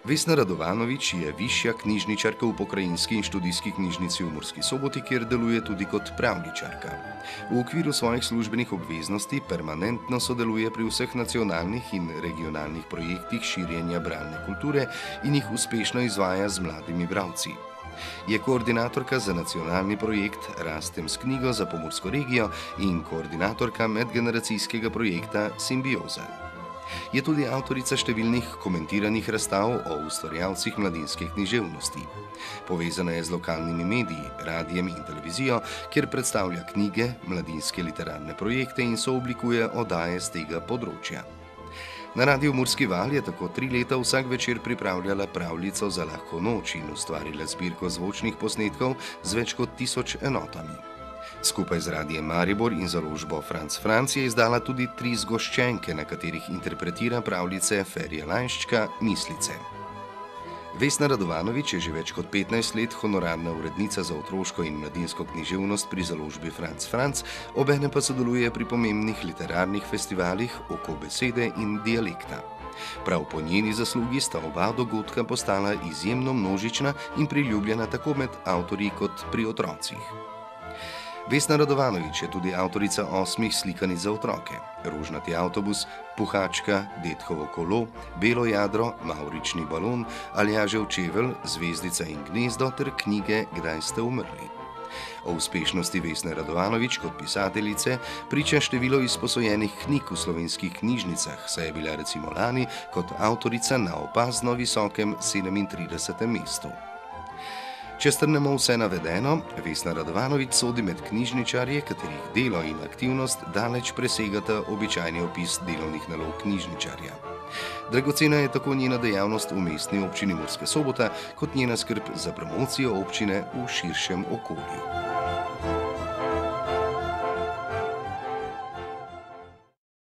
Vesna Radovanović je višja knjižničarka v Pokrajinski in študijski knjižnici v Murski Soboti, kjer deluje tudi kot pravljičarka. V okviru svojih službenih obveznosti permanentno sodeluje pri vseh nacionalnih in regionalnih projektih širjenja bralne kulture in jih uspešno izvaja z mladimi bralci. Je koordinatorka za nacionalni projekt Rastem s knjigo za Pomursko regijo in koordinatorka medgeneracijskega projekta Simbioza. Je tudi avtorica številnih komentiranih razstav o ustvarjalcih mladinske književnosti. Povezana je z lokalnimi mediji, radijem in televizijo, kjer predstavlja knjige, mladinske literarne projekte in sooblikuje oddaje z tega področja. Na Radiu Murski Val je tako 3 leta vsak večer pripravljala pravljico za lahko noč in ustvarila zbirko zvočnih posnetkov z več kot 1000 enotami. Skupaj z Radijem Maribor in založbo Franc Franc je izdala tudi 3 zgoščenke, na katerih interpretira pravljice Ferija Lainščka Mislice. Vesna Radovanović je že več kot 15 let honorarna urednica za otroško in mladinsko književnost pri založbi Franc Franc, obenem pa sodeluje pri pomembnih literarnih festivalih Oko besede in Dialekta. Prav po njeni zaslugi sta oba dogodka postala izjemno množična in priljubljena tako med avtorji kot pri otrocih. Vesna Radovanović je tudi avtorica 8 slikanic za otroke: Rožnati avtobus, Puhačka, Dedkovo kolo, Belo jadro, Mavrični balon, Aljažev čevelj, Zvezdica in gnezdo ter knjige Kdaj ste umrli. O uspešnosti Vesne Radovanović kot pisateljice priča število izposojenih knjig v slovenskih knjižnicah, saj je bila recimo lani kot avtorica na opazno visokem 37. mestu. Če strnemo vse navedeno, Vesna Radovanović sodi med knjižničarje, katerih delo in aktivnost daleč presegata običajni opis delovnih nalog knjižničarja. Dragocena je tako njena dejavnost v Mestni občini Murska Sobota, kot njena skrb za promocijo občine v širšem okolju.